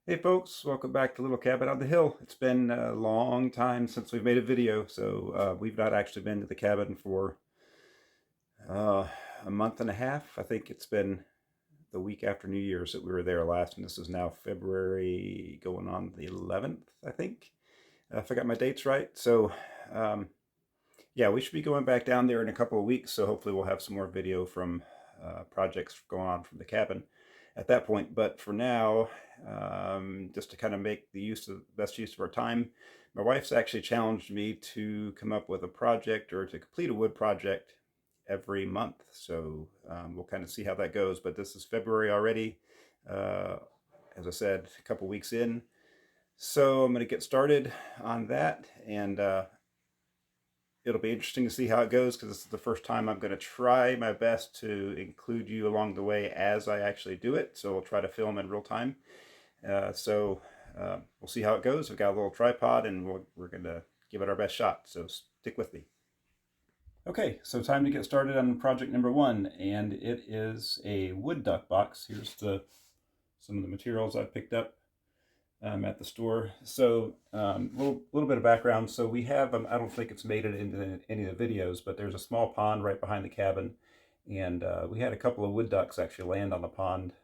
Hey folks, welcome back to Little Cabin on the Hill. It's been a long time since we've made a video, so we've not actually been to the cabin for uh, a month and a half. I think it's been the week after New Year's that we were there last, and this is now February going on the 11th, I think, if I got my dates right. So um, yeah, we should be going back down there in a couple of weeks, so hopefully we'll have some more video from projects going on from the cabin at that point. But for now, just to kind of make the best use of our time, my wife's actually challenged me to come up with a project or to complete a wood project every month. So we'll kind of see how that goes. But this is February already. Uh, as I said, a couple weeks in. So I'm going to get started on that, and it'll be interesting to see how it goes because this is the first time I'm going to try my best to include you along the way as I actually do it. So we'll try to film in real time. We'll see how it goes. We've got a little tripod and we're going to give it our best shot. So stick with me. Okay, so time to get started on project number one, and it is a wood duck box. Here's some of the materials I picked up at the store. So little bit of background. So we have, I don't think it's made it into any of the videos, but there's a small pond right behind the cabin. And we had a couple of wood ducks actually land on the pond.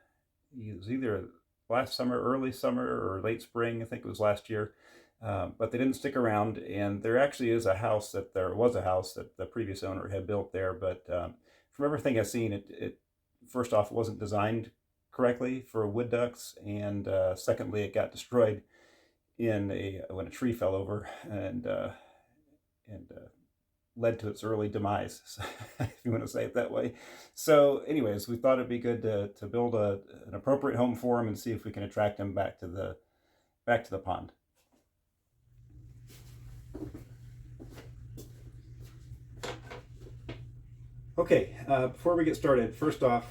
It was either last summer, early summer, or late spring. I think it was last year. But they didn't stick around, and there actually is a house that there was a house that the previous owner had built there. But from everything I've seen, it first off, it wasn't designed correctly for wood ducks, and secondly, it got destroyed when a tree fell over and led to its early demise, if you want to say it that way. So, anyways, we thought it'd be good to build an appropriate home for them and see if we can attract them back to the pond. Okay, before we get started, first off,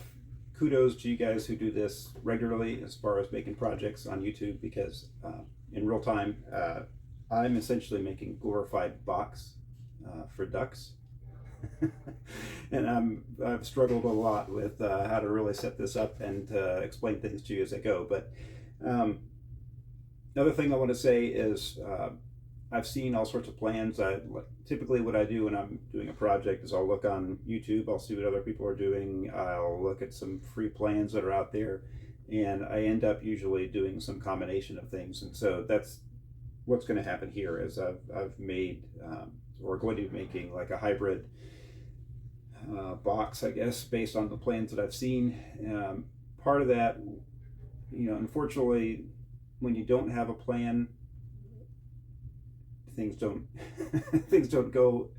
kudos to you guys who do this regularly as far as making projects on YouTube, because in real time, I'm essentially making glorified box for ducks. And I've struggled a lot with how to really set this up and explain things to you as I go. But another thing I want to say is I've seen all sorts of plans. Typically what I do when I'm doing a project is I'll look on YouTube, I'll see what other people are doing, I'll look at some free plans that are out there, and I end up usually doing some combination of things. And so that's what's going to happen here, is I've made or going to be making like a hybrid box, I guess, based on the plans that I've seen. Part of that, unfortunately, when you don't have a plan, things don't things don't go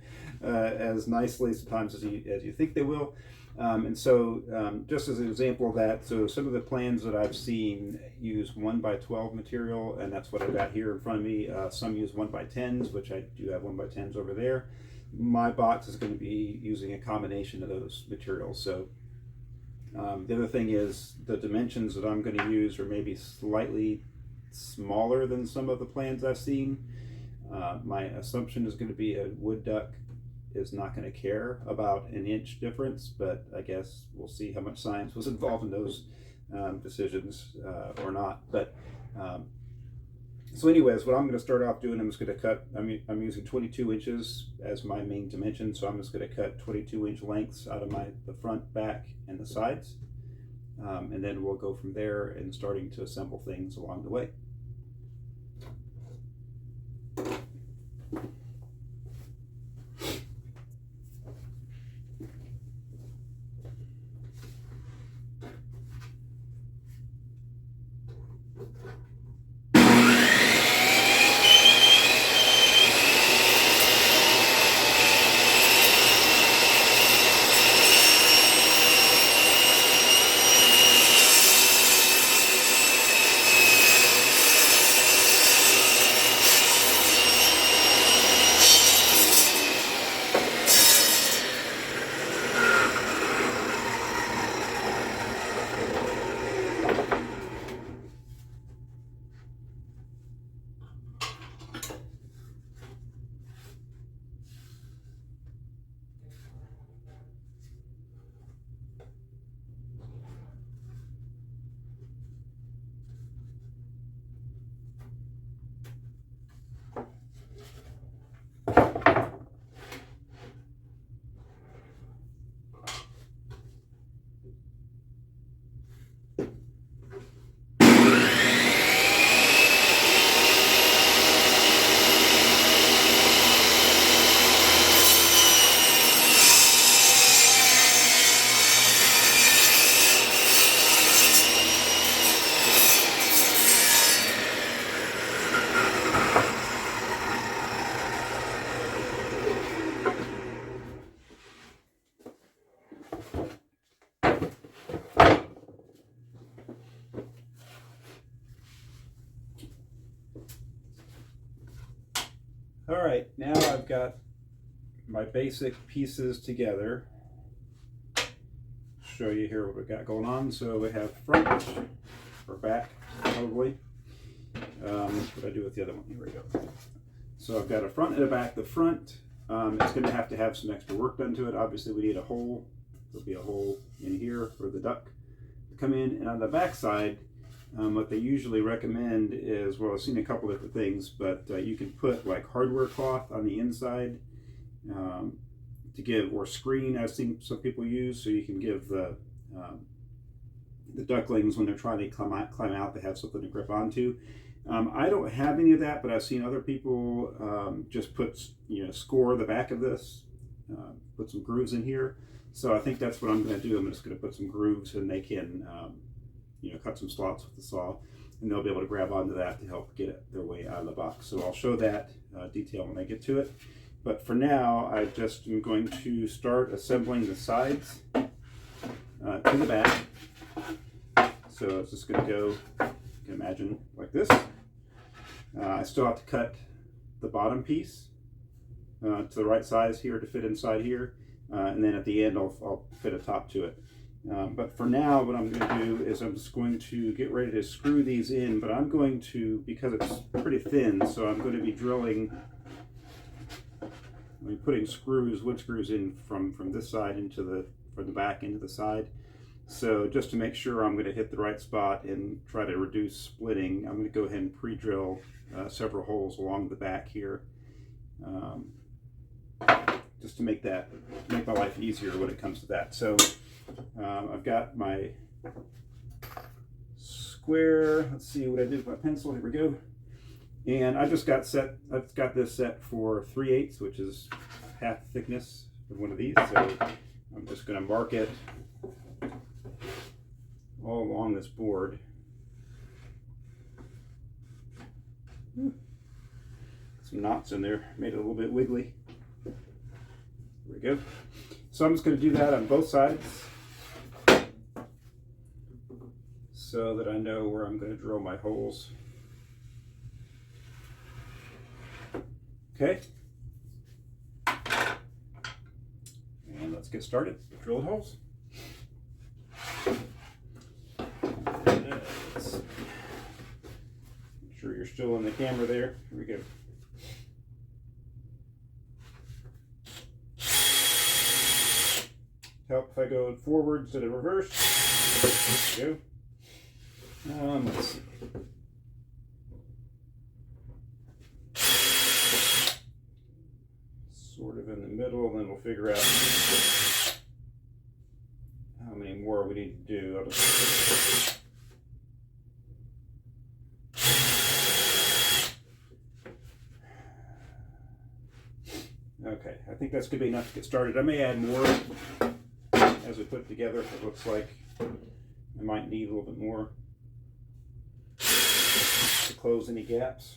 as nicely sometimes as you think they will. And so just as an example of that, so some of the plans that I've seen use 1x12 material, and that's what I've got here in front of me. Some use 1x10s, which I do have 1x10s over there. My box is going to be using a combination of those materials. So the other thing is the dimensions that I'm going to use are maybe slightly smaller than some of the plans I've seen. My assumption is going to be a wood duck is not going to care about an inch difference, but I guess we'll see how much science was involved in those decisions or not. But so anyways, what I'm going to start off doing, I'm just going to cut, I'm using 22 inches as my main dimension, so I'm just going to cut 22-inch lengths out of the front, back, and the sides. And then we'll go from there and starting to assemble things along the way. All right, now I've got my basic pieces together. Show you here what we've got going on. So we have front or back, probably. What did I do with the other one? Here we go. So I've got a front and a back. The front is going to have some extra work done to it. Obviously, we need a hole. There'll be a hole in here for the duck to come in. And on the back side, what they usually recommend is, well, I've seen a couple different things, but you can put like hardware cloth on the inside to give, or screen, I've seen some people use, so you can give the ducklings, when they're trying to climb out, they have something to grip onto. I don't have any of that, but I've seen other people just put, score the back of this, put some grooves in here. So I think that's what I'm going to do. I'm just going to put some grooves, and they can, cut some slots with the saw, and they'll be able to grab onto that to help get it their way out of the box. So I'll show that detail when I get to it. But for now, I just am going to start assembling the sides to the back. So it's just going to go, you can imagine, like this. I still have to cut the bottom piece to the right size here to fit inside here. And then at the end, I'll fit a top to it. But for now, what I'm going to do is I'm just going to get ready to screw these in. But I'm going to, because it's pretty thin, so I'm going to be drilling, putting wood screws in from this side from the back into the side. So just to make sure I'm going to hit the right spot and try to reduce splitting, I'm going to go ahead and pre-drill several holes along the back here, just to make my life easier when it comes to that. So I've got my square. Let's see what I did with my pencil. Here we go. And I've got this set for 3/8, which is half the thickness of one of these. So I'm just going to mark it all along this board. Some knots in there, made it a little bit wiggly. There we go. So I'm just going to do that on both sides so that I know where I'm going to drill my holes. Okay. And let's get started with drilling holes. Make sure you're still in the camera there. Here we go. Help if I go forward instead of reverse. There we go. Let's see. Sort of in the middle, and then we'll figure out how many more we need to do. Okay, I think that's going to be enough to get started. I may add more as we put it together if it looks like I might need a little bit more to close any gaps.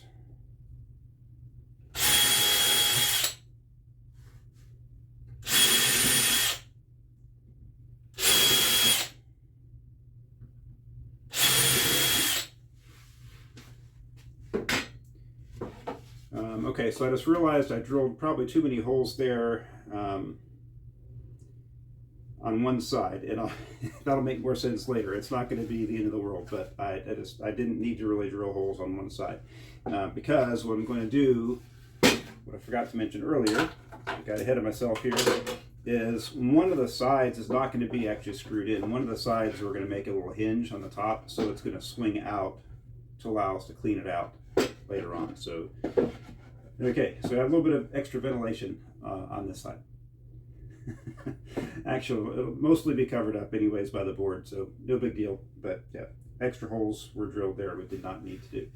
Okay, so I just realized I drilled probably too many holes there on one side, and that'll make more sense later. It's not going to be the end of the world, but I didn't need to really drill holes on one side because what I'm going to do, what I forgot to mention earlier, I got ahead of myself here, is one of the sides is not going to be actually screwed in. One of the sides we're going to make a little hinge on the top, so it's going to swing out to allow us to clean it out later on. So. Okay, so I have a little bit of extra ventilation on this side. Actually, it'll mostly be covered up anyways by the board, so no big deal. But yeah, extra holes were drilled there, we did not need to do.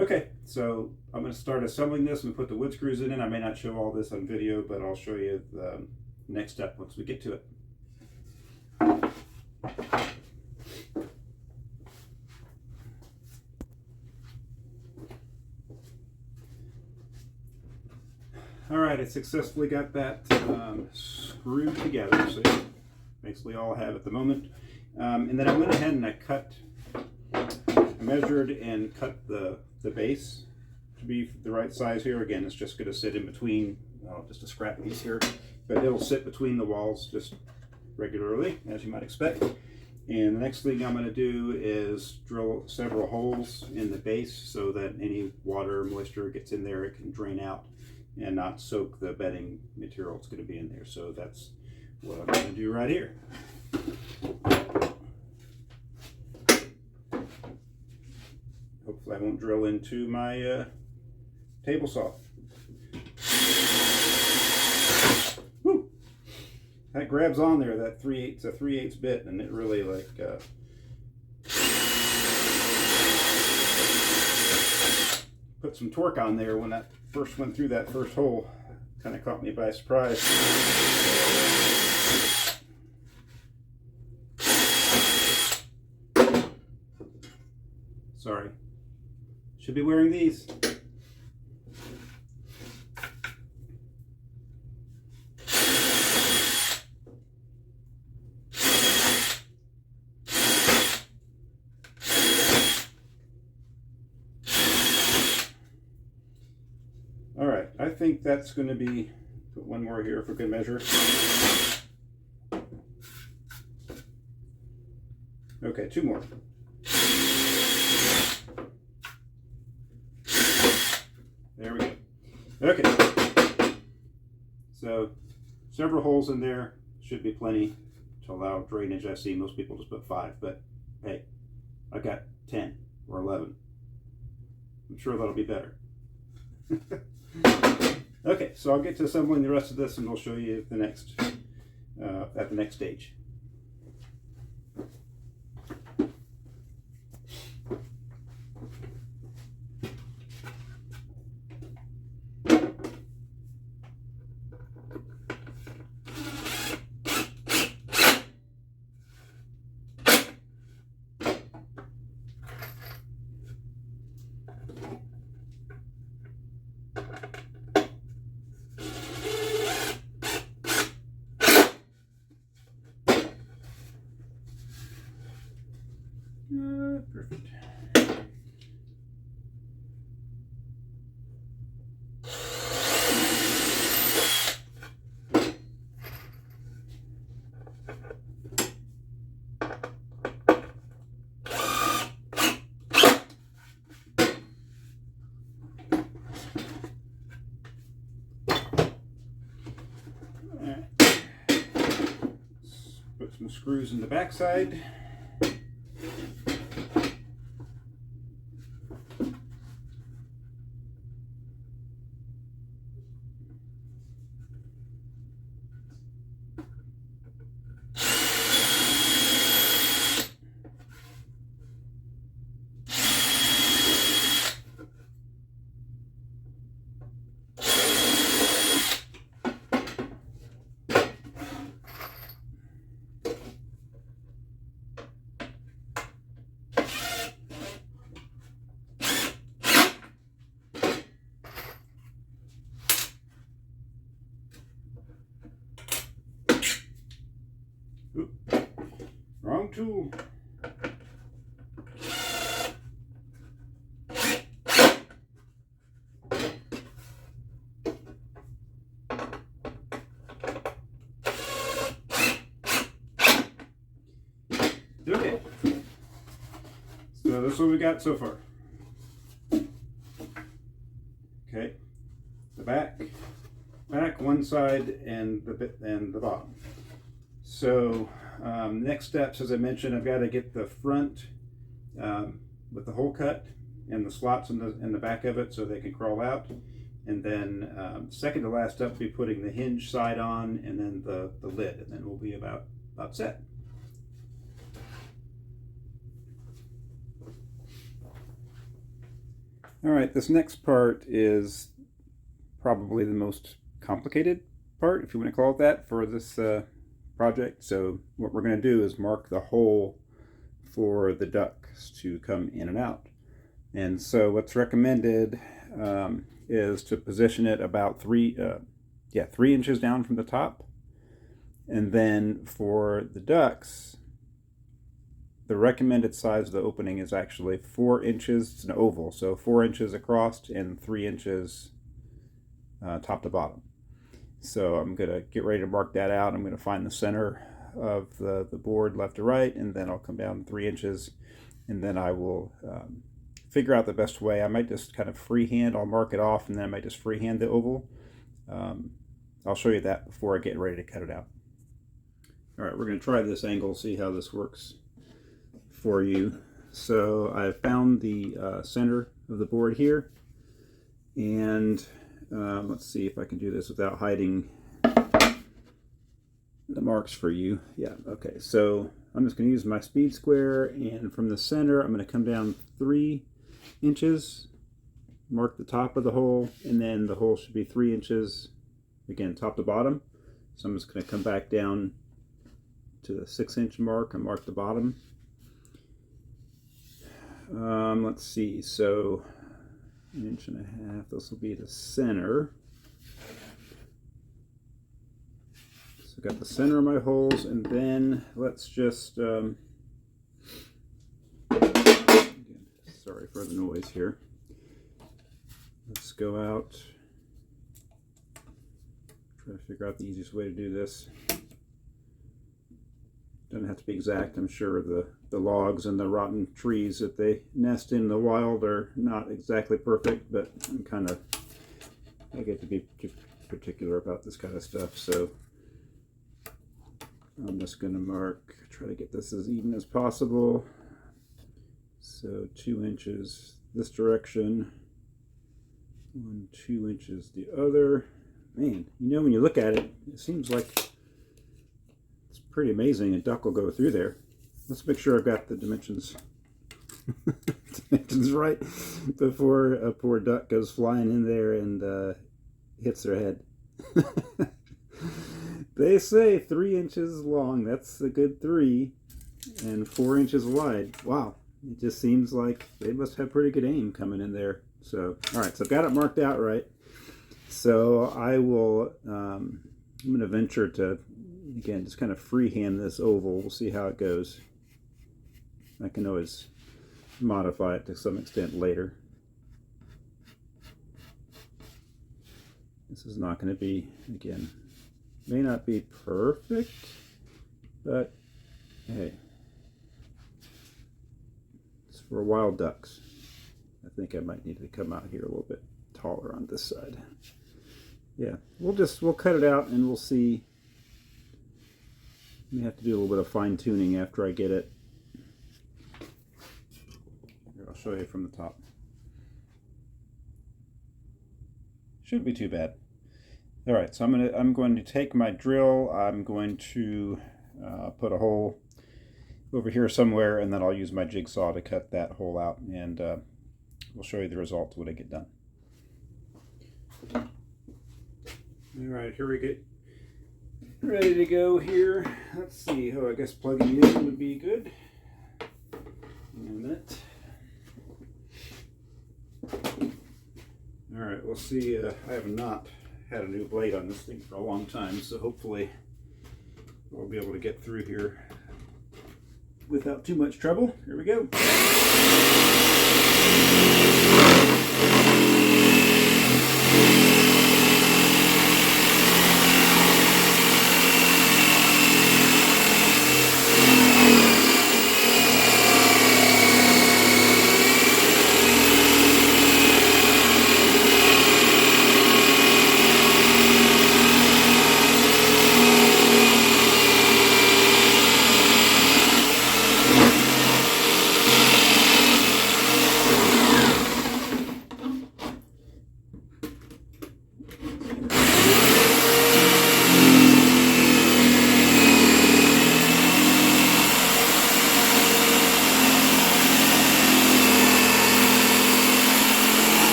Okay, so I'm going to start assembling this and put the wood screws in it. I may not show all this on video, but I'll show you the next step once we get to it. All right, I successfully got that screwed together, so basically all I have at the moment. And then I went ahead and I measured and cut the base to be the right size here. Again, it's just going to sit in between, just a scrap piece here, but it'll sit between the walls just regularly, as you might expect. And the next thing I'm going to do is drill several holes in the base so that any water, moisture gets in there, it can drain out and not soak the bedding material that's going to be in there. So that's what I'm going to do right here. Hopefully I won't drill into my table saw. Woo! That grabs on there, that 3/8, a 3/8 bit, and it really like put some torque on there when that first went through that first hole. Kind of caught me by surprise. Sorry. Should be wearing these. All right, I think that's going to be, put one more here for good measure. Okay, two more. There we go. Okay, so several holes in there, should be plenty to allow drainage. I see most people just put 5, but hey, I've got 10 or 11. I'm sure that'll be better. Okay, so I'll get to assembling the rest of this and we'll show you the next at the next stage. Perfect. Put some screws in the backside. Oop, wrong tool. Okay, so that's what we got so far. Okay, the back, one side, and the bottom. So next steps, as I mentioned, I've got to get the front with the hole cut and the slots in the back of it so they can crawl out. And then second to last step will be putting the hinge side on and then the lid, and then we'll be about set. All right, this next part is probably the most complicated part, if you want to call it that, for this project. So what we're going to do is mark the hole for the ducts to come in and out. And so what's recommended is to position it about 3 inches down from the top. And then for the ducts, the recommended size of the opening is actually 4 inches. It's an oval, so 4 inches across and 3 inches top to bottom. So I'm going to get ready to mark that out. I'm going to find the center of the board left to right, and then I'll come down 3 inches, and then I will figure out the best way. I might just kind of freehand, I'll mark it off, and then I might just freehand the oval. I'll show you that before I get ready to cut it out. All right, we're going to try this angle, see how this works for you. So I found the center of the board here, and let's see if I can do this without hiding the marks for you. Yeah, okay, so I'm just going to use my speed square, and from the center I'm going to come down 3 inches, mark the top of the hole, and then the hole should be 3 inches, again, top to bottom. So I'm just going to come back down to the 6-inch mark and mark the bottom. Let's see, so 1.5 inches, this will be the center. So I've got the center of my holes, and then let's just, again, sorry for the noise here. Let's go out, try to figure out the easiest way to do this. Doesn't have to be exact. I'm sure the logs and the rotten trees that they nest in the wild are not exactly perfect, but I get to be particular about this kind of stuff. So I'm just going to try to get this as even as possible. So 2 inches this direction, 2 inches the other. Man, you know, when you look at it, it seems like it's pretty amazing a duck will go through there. Let's make sure I've got the dimensions right before a poor duck goes flying in there and hits their head. They say 3 inches long. That's a good 3, and 4 inches wide. Wow, it just seems like they must have pretty good aim coming in there. So, all right, so I've got it marked out right. So I will, I'm going to venture to, again, just kind of freehand this oval. We'll see how it goes. I can always modify it to some extent later. This is not going to be, again, may not be perfect, but hey, it's for wild ducks. I think I might need to come out here a little bit taller on this side. Yeah, we'll cut it out and we'll see. May have to do a little bit of fine tuning after I get it. Here, I'll show you from the top. Shouldn't be too bad. All right, so I'm going to take my drill. I'm going to put a hole over here somewhere, and then I'll use my jigsaw to cut that hole out, and we'll show you the results when I get done. All right, here we get ready to go here. Let's see. Oh, I guess plugging in would be good. In a minute. All right, we'll see. I have not had a new blade on this thing for a long time, so hopefully I'll be able to get through here without too much trouble. Here we go.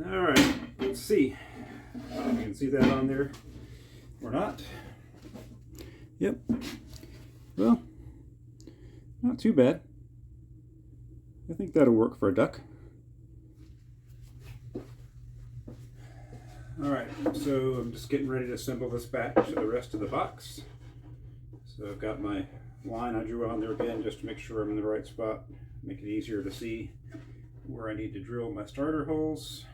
All right, let's see. You can see that on there or not. Yep. Well, not too bad. I think that'll work for a duck. Alright, so I'm just getting ready to assemble this back to the rest of the box. So I've got my line I drew on there again just to make sure I'm in the right spot, make it easier to see where I need to drill my starter holes.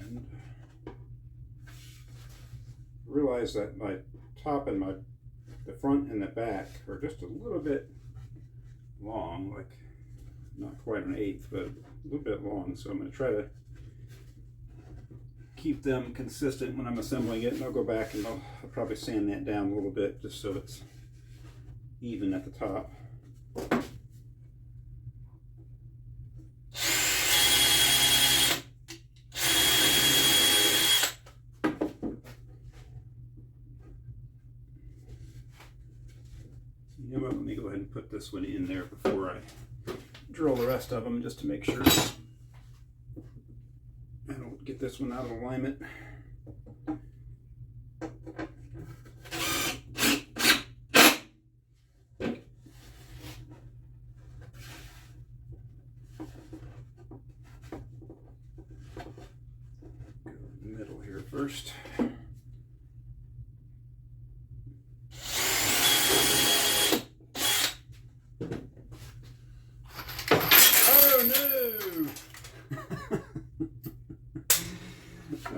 And realize that my top and the front and the back are just a little bit long, like not quite an eighth, but a little bit long. So I'm going to try to keep them consistent when I'm assembling it, and I'll go back and I'll probably sand that down a little bit just so it's even at the top. You know what, let me go ahead and put this one in there before I drill the rest of them, just to make sure I don't get this one out of alignment. Go in the middle here first.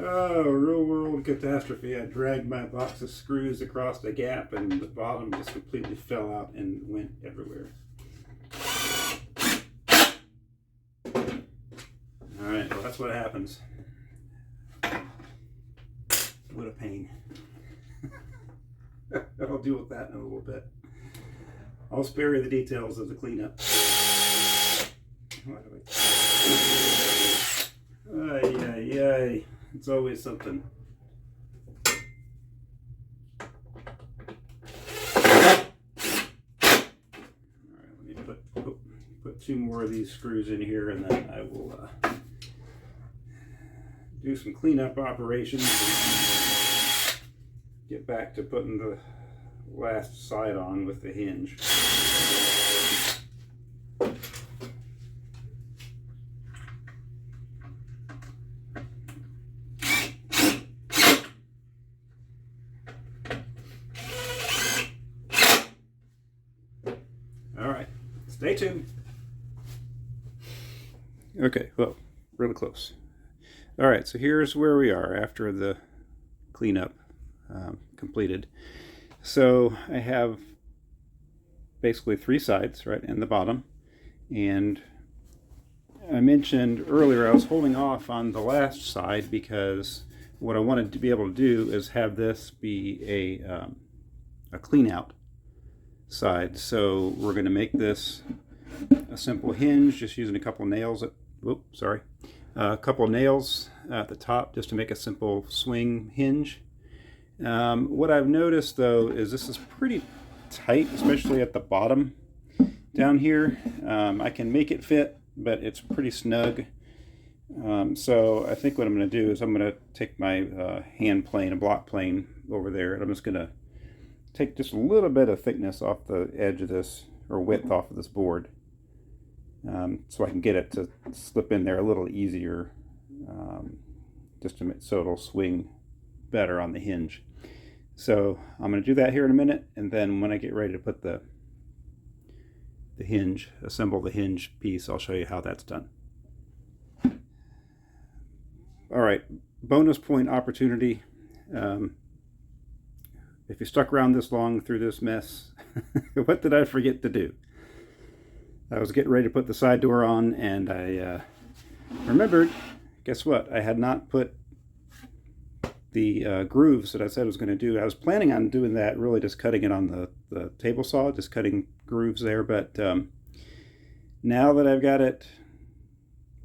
Oh, real world catastrophe. I dragged my box of screws across the gap and the bottom just completely fell out and went everywhere. Alright, well that's what happens. What a pain. I'll deal with that in a little bit. I'll spare you the details of the cleanup. Ay, ay, ay. It's always something. Alright, let me put two more of these screws in here, and then I will do some cleanup operations and get back to putting the last side on with the hinge. Stay tuned. Okay, well, really close. All right, so here's where we are after the cleanup completed. So I have basically three sides, right, and the bottom. And I mentioned earlier I was holding off on the last side because what I wanted to be able to do is have this be a clean out side. So we're going to make this a simple hinge, just using a couple nails a couple nails at the top just to make a simple swing hinge. What I've noticed though is this is pretty tight, especially at the bottom down here. I can make it fit, but it's pretty snug. So I think what I'm going to do is I'm going to take my hand plane, a block plane over there, and I'm just going to take just a little bit of thickness off the edge of this, or width off of this board, so I can get it to slip in there a little easier, so it'll swing better on the hinge. So I'm going to do that here in a minute, and then when I get ready to put the hinge, assemble the hinge piece, I'll show you how that's done. All right, bonus point opportunity. If you stuck around this long through this mess, what did I forget to do? I was getting ready to put the side door on, and I remembered, guess what? I had not put the grooves that I said I was going to do. I was planning on doing that, really just cutting it on the table saw, just cutting grooves there, but now that I've got it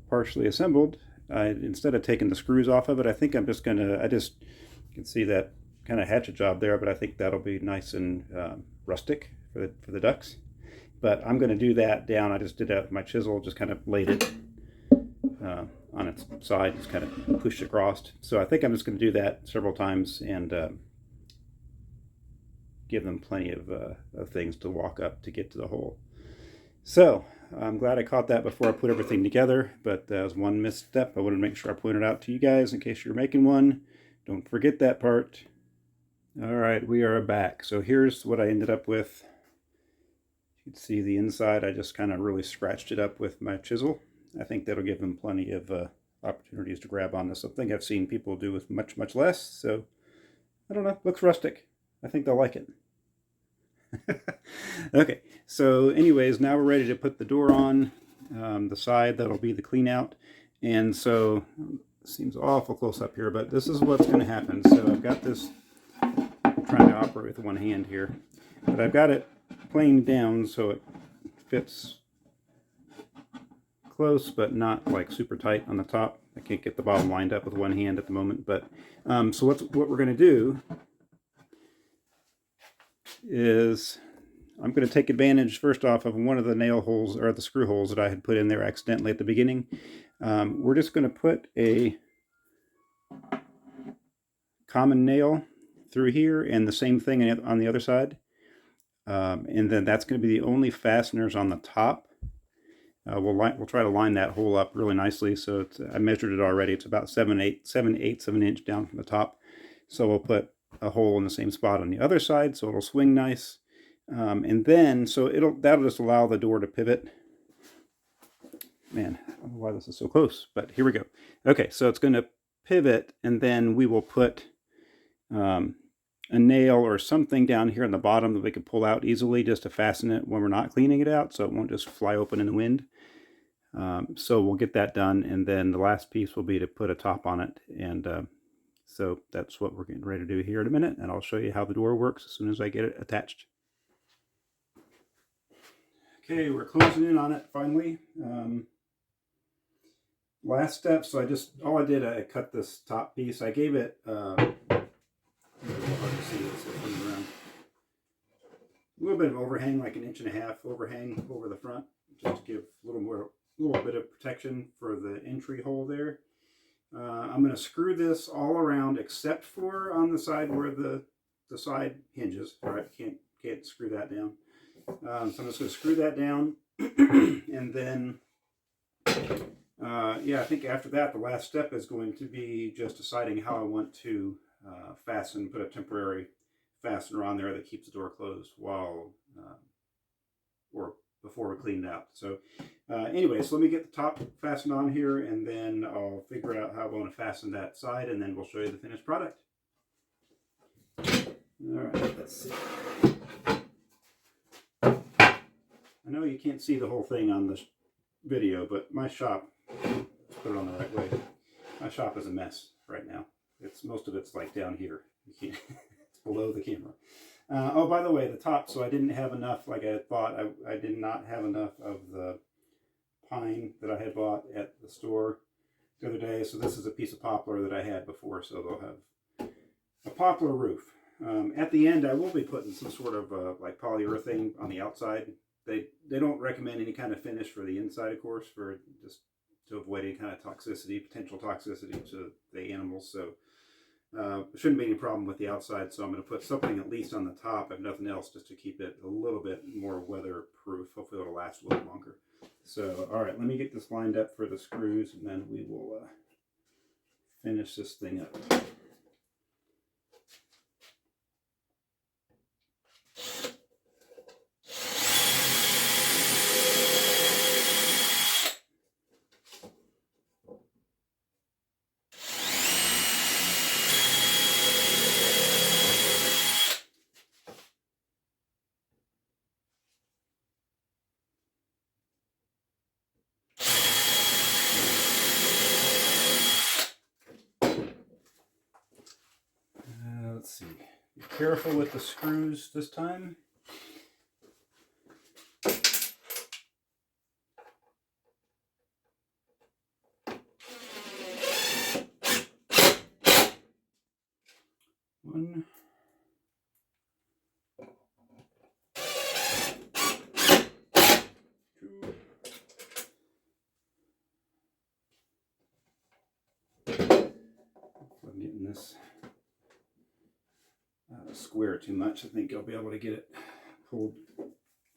partially assembled, instead of taking the screws off of it, I think I'm just going to, you can see that kind of hatchet job there, but I think that'll be nice and rustic for the ducks. But I'm going to do that down. I just did that with my chisel, just kind of laid it on its side, just kind of pushed across. So I think I'm just going to do that several times and give them plenty of things to walk up to get to the hole. So I'm glad I caught that before I put everything together, but that was one misstep. I wanted to make sure I pointed out to you guys in case you're making one. Don't forget that part. All right, we are back. So here's what I ended up with. You can see the inside. I just kind of really scratched it up with my chisel. I think that'll give them plenty of opportunities to grab on this. Something I've seen people do with much, much less. So I don't know, looks rustic. I think they'll like it. Okay, so anyways, now we're ready to put the door on the side. That'll be the clean out. And so it seems awful close up here, but this is what's going to happen. So I've got this, I'm trying to operate with one hand here, but I've got it planed down so it fits close, but not like super tight on the top. I can't get the bottom lined up with one hand at the moment, but so what we're going to do is I'm going to take advantage first off of one of the nail holes or the screw holes that I had put in there accidentally at the beginning. We're just going to put a common nail through here and the same thing on the other side. And then that's going to be the only fasteners on the top. We'll try to line that hole up really nicely. So I measured it already. It's about 7/8 of an inch down from the top. So we'll put a hole in the same spot on the other side so it'll swing nice. And then, so that'll just allow the door to pivot. Man, I don't know why this is so close, but here we go. Okay, so it's going to pivot, and then we will put a nail or something down here in the bottom that we can pull out easily just to fasten it when we're not cleaning it out, so it won't just fly open in the wind. So we'll get that done, and then the last piece will be to put a top on it, and so that's what we're getting ready to do here in a minute, and I'll show you how the door works as soon as I get it attached. Okay, we're closing in on it finally. Last step, so I cut this top piece. I gave it, hard to see this around. A little bit of overhang, like 1.5 inch overhang over the front, just to give a little bit of protection for the entry hole there. I'm going to screw this all around except for on the side where the side hinges. All right, can't screw that down. So I'm just going to screw that down, and then yeah, I think after that, the last step is going to be just deciding how I want to put a temporary fastener on there that keeps the door closed while or before we clean it out. So anyway, so let me get the top fastened on here, and then I'll figure out how I want to fasten that side, and then we'll show you the finished product. All right, let's see. I know you can't see the whole thing on the video, but my shop, let's put it on the right way. My shop is a mess right now. Most of it's like down here. It's below the camera. Oh, by the way, the top, so I didn't have enough, like I thought. I did not have enough of the pine that I had bought at the store the other day. So this is a piece of poplar that I had before, so they'll have a poplar roof. At the end, I will be putting some sort of like polyurethane on the outside. They don't recommend any kind of finish for the inside, of course, for just to avoid any kind of potential toxicity to the animals. So shouldn't be any problem with the outside. So I'm going to put something at least on the top, if nothing else, just to keep it a little bit more weatherproof. Hopefully it'll last a little longer. So, all right, let me get this lined up for the screws, and then we will finish this thing up. Let's see. Be careful with the screws this time. One. Two. I'm getting this square too much. I think I'll be able to get it pulled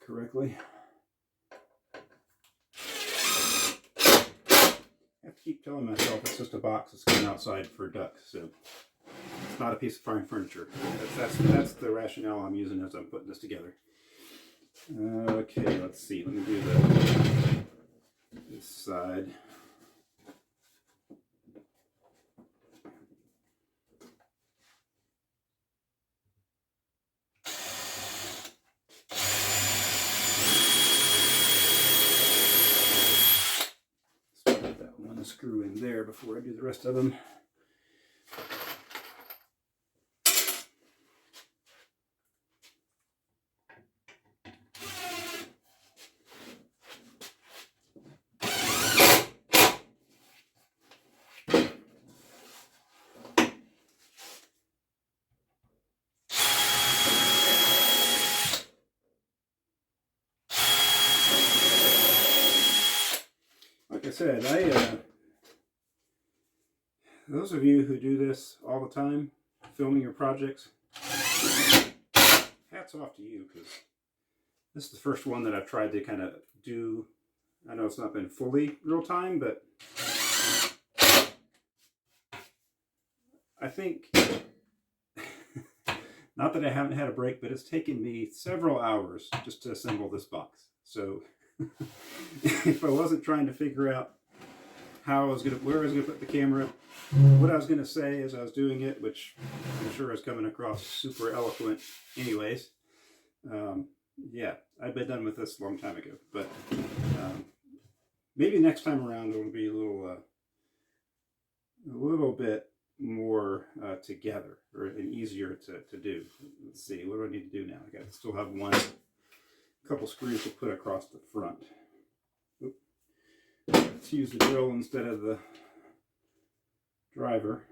correctly. keep telling myself it's just a box that's going outside for ducks, so it's not a piece of fine furniture. That's the rationale I'm using as I'm putting this together. Okay, let's see. Let me do this side. Let's put that one screw in there before I do the rest of them. Like I said, those of you who do this all the time, filming your projects, hats off to you, because this is the first one that I've tried to kind of do. I know it's not been fully real time, but I think, not that I haven't had a break, but it's taken me several hours just to assemble this box. So if I wasn't trying to figure out how I was gonna, where I was gonna put the camera, what I was gonna say as I was doing it, which I'm sure is coming across super eloquent anyways. Yeah, I've been done with this a long time ago, but maybe next time around it'll be a little bit more together, and easier to do. Let's see, what do I need to do now? I got to still have a couple screws to put across the front. Oop. Let's use the drill instead of the driver.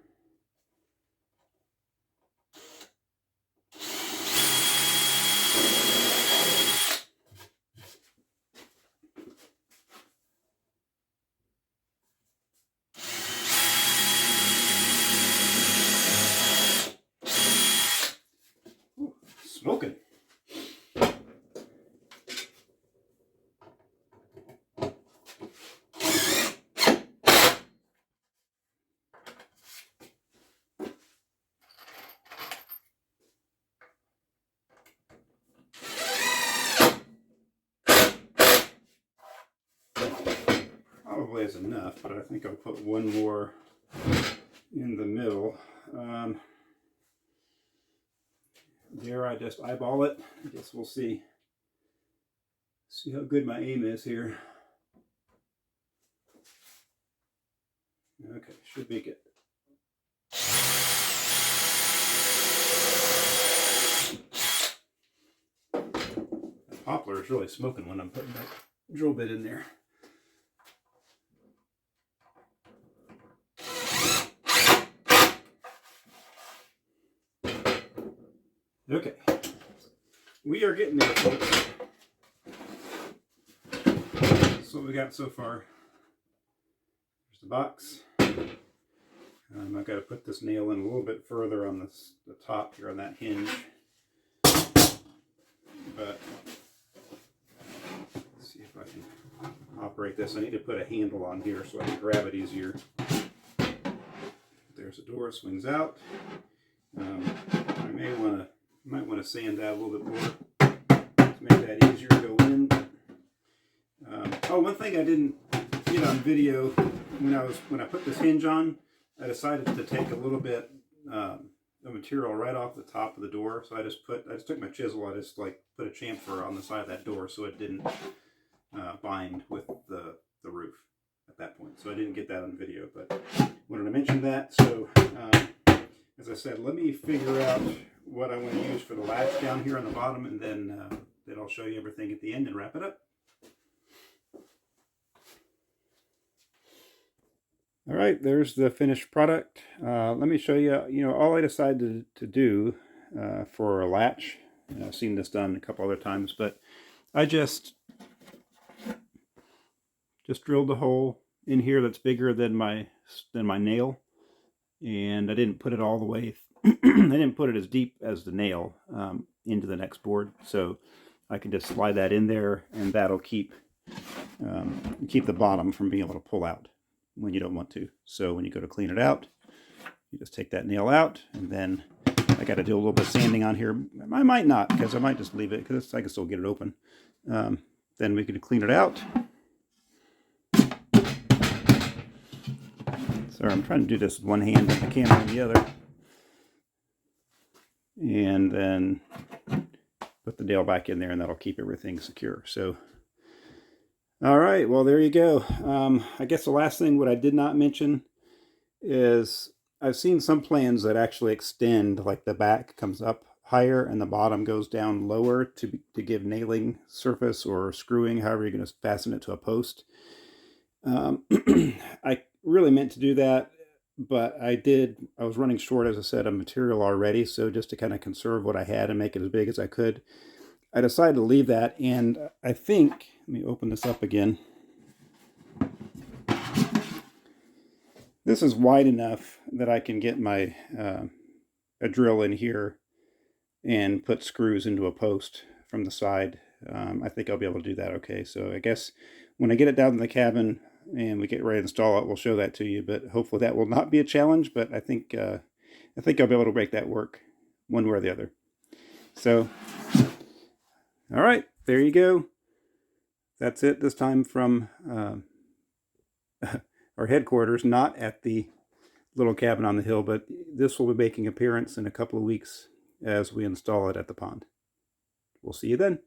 Ooh, smoking. Probably is enough, but I think I'll put one more in the middle. There, I just eyeball it. I guess we'll see how good my aim is here. Okay, should be good. The poplar is really smoking when I'm putting that drill bit in there. Okay, we are getting there, folks. That's what we got so far. There's the box. I've got to put this nail in a little bit further on the top here on that hinge. But let's see if I can operate this. I need to put a handle on here so I can grab it easier. There's the door, swings out. I might want to sand that a little bit more to make that easier to go in. Oh, one thing I didn't get on video when I put this hinge on, I decided to take a little bit of material right off the top of the door. So I just took my chisel. I just put a chamfer on the side of that door so it didn't bind with the roof at that point. So I didn't get that on video, but wanted to mention that. So as I said, let me figure out what I want to use for the latch down here on the bottom, and then I'll show you everything at the end and wrap it up. All right, there's the finished product. Let me show you, all I decided to do for a latch. I've seen this done a couple other times, but I just drilled a hole in here that's bigger than my nail, and I didn't put it all the way. I didn't put it as deep as the nail into the next board, so I can just slide that in there, and that'll keep the bottom from being able to pull out. when you don't want to. So when you go to clean it out, you just take that nail out, and then I got to do a little bit of sanding on here. I might not, because I might just leave it, because I can still get it open. Then we can clean it out. Sorry, I'm trying to do this with one hand and the camera in the other. And then put the nail back in there, and that'll keep everything secure. So, all right, well, there you go. I guess the last thing, what I did not mention, is I've seen some plans that actually extend, like the back comes up higher and the bottom goes down lower to give nailing surface or screwing, however you're going to fasten it to a post. I really meant to do that, but I was running short, as I said, of material already, so just to kind of conserve what I had and make it as big as I could, I decided to leave that. And I think, let me open this up again. This is wide enough that I can get my a drill in here and put screws into a post from the side. I think I'll be able to do that okay. So I guess when I get it down in the cabin and we get ready to install it, we'll show that to you. But hopefully that will not be a challenge. But I think I'll be able to make that work one way or the other. So, all right, there you go. That's it this time from our headquarters, not at the little cabin on the hill, but this will be making an appearance in a couple of weeks as we install it at the pond. We'll see you then.